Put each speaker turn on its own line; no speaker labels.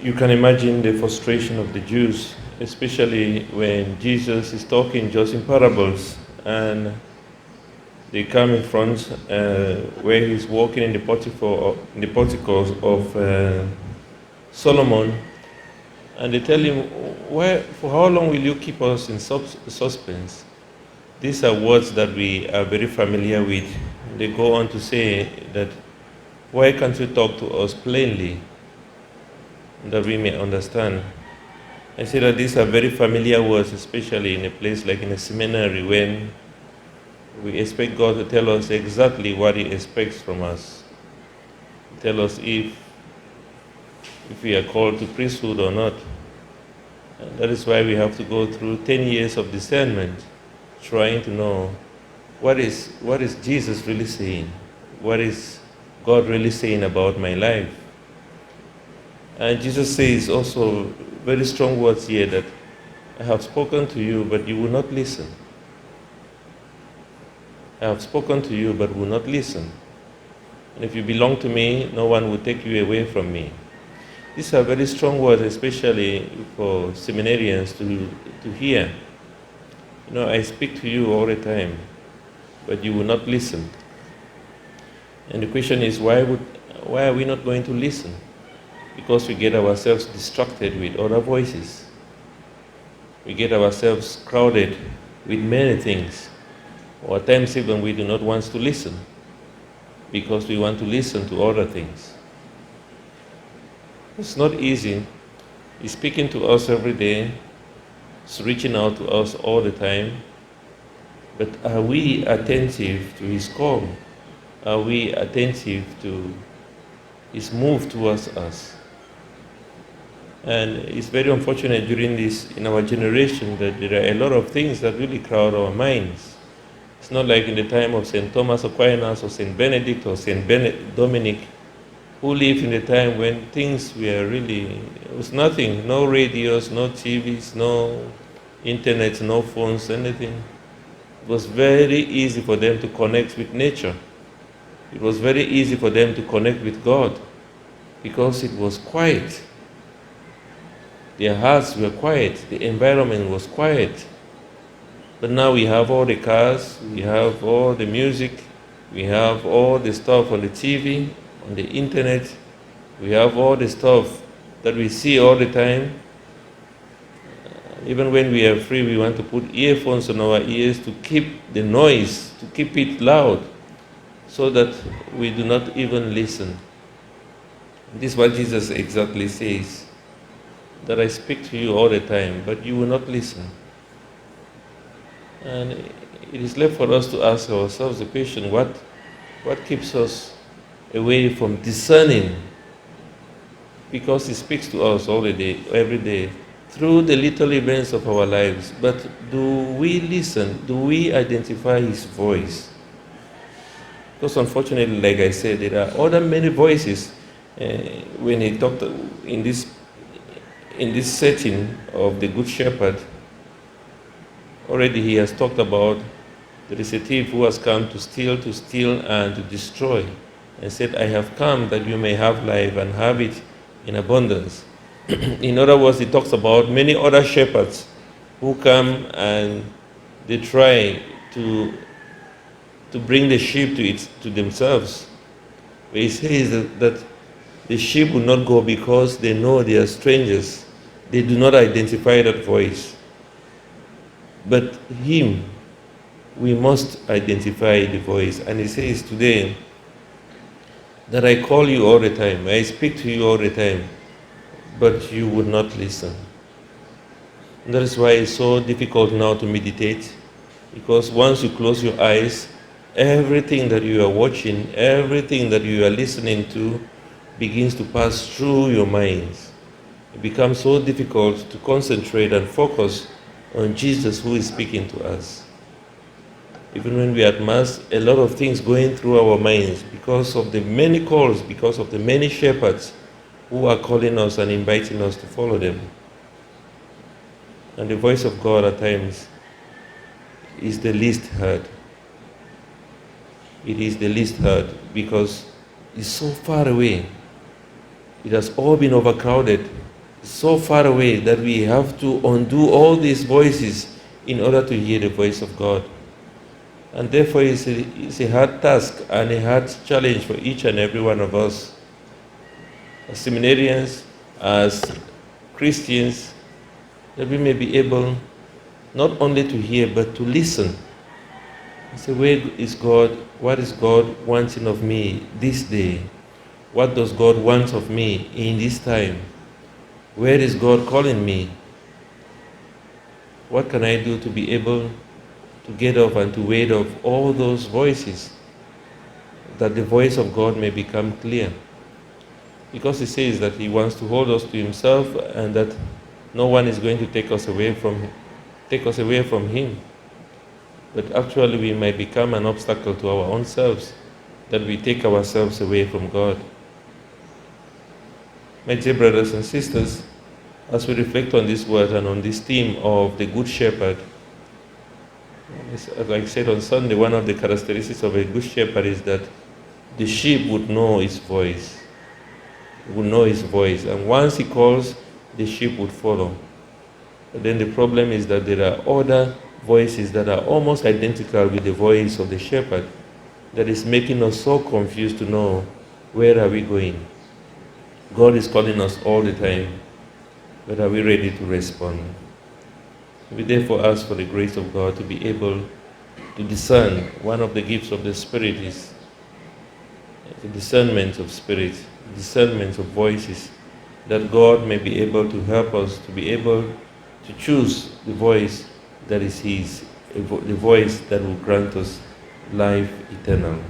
You can imagine the frustration of the Jews, especially when Jesus is talking just in parables, and they come in front where he's walking in the porticos of Solomon, and they tell him, for how long will you keep us in suspense? These are words that we are very familiar with. They go on to say that, why can't you talk to us plainly, that we may understand? I say that these are very familiar words, especially in a place like in a seminary, when we expect God to tell us exactly what He expects from us. Tell us if we are called to priesthood or not. And that is why we have to go through 10 years of discernment, trying to know what is Jesus really saying? What is God really saying about my life? And Jesus says also very strong words here, that I have spoken to you, but you will not listen. I have spoken to you, but will not listen. And if you belong to me, no one will take you away from me. These are very strong words, especially for seminarians to hear. You know, I speak to you all the time, but you will not listen. And the question is, why are we not going to listen? Because we get ourselves distracted with other voices. We get ourselves crowded with many things. Or at times even we do not want to listen, because we want to listen to other things. It's not easy. He's speaking to us every day. He's reaching out to us all the time. But are we attentive to His call? Are we attentive to His move towards us? And it's very unfortunate during this, in our generation, that there are a lot of things that really crowd our minds. It's not like in the time of St. Thomas Aquinas or St. Benedict or St. Dominic, who lived in the time when things were really, it was nothing, no radios, no TVs, no internet, no phones, anything. It was very easy for them to connect with nature. It was very easy for them to connect with God, because it was quiet. Their hearts were quiet, the environment was quiet. But now we have all the cars, we have all the music, we have all the stuff on the TV, on the internet, we have all the stuff that we see all the time. Even when we are free, we want to put earphones on our ears to keep the noise, to keep it loud, so that we do not even listen. This is what Jesus exactly says, that I speak to you all the time, but you will not listen. And it is left for us to ask ourselves the question, what keeps us away from discerning? Because He speaks to us all the day, every day, through the little events of our lives. But do we listen? Do we identify His voice? Because unfortunately, like I said, there are other many voices. When He talked in this setting of the Good Shepherd, already He has talked about there is a thief who has come to steal, and to destroy. And said, I have come that you may have life and have it in abundance. In other words, He talks about many other shepherds who come and they try to bring the sheep to themselves. But He says that the sheep will not go because they know they are strangers. They do not identify that voice. But Him, we must identify the voice. And He says today that I call you all the time, I speak to you all the time, but you would not listen. And that is why it's so difficult now to meditate, because once you close your eyes, everything that you are watching, everything that you are listening to begins to pass through your minds. It becomes so difficult to concentrate and focus on Jesus who is speaking to us. Even when we are at Mass, a lot of things going through our minds because of the many calls, because of the many shepherds who are calling us and inviting us to follow them. And the voice of God at times is the least heard. It is the least heard because it's so far away. It has all been overcrowded so far away that we have to undo all these voices in order to hear the voice of God. And therefore it's a hard task and a hard challenge for each and every one of us, as seminarians, as Christians, that we may be able not only to hear but to listen. Say, where is God? What is God wanting of me this day? What does God want of me in this time? Where is God calling me? What can I do to be able to get off and to ward off all those voices, that the voice of God may become clear? Because he says that he wants to hold us to himself and that no one is going to take us away from him. But actually we might become an obstacle to our own selves, that we take ourselves away from God. My dear brothers and sisters, as we reflect on this word and on this theme of the Good Shepherd, as I said on Sunday, one of the characteristics of a good shepherd is that the sheep would know his voice. Would know his voice. And once he calls, the sheep would follow. But then the problem is that there are other voices that are almost identical with the voice of the shepherd that is making us so confused to know where are we going. God is calling us all the time, but are we ready to respond? We therefore ask for the grace of God to be able to discern. One of the gifts of the Spirit is the discernment of spirit, discernment of voices, that God may be able to help us to be able to choose the voice that is His, the voice that will grant us life eternal.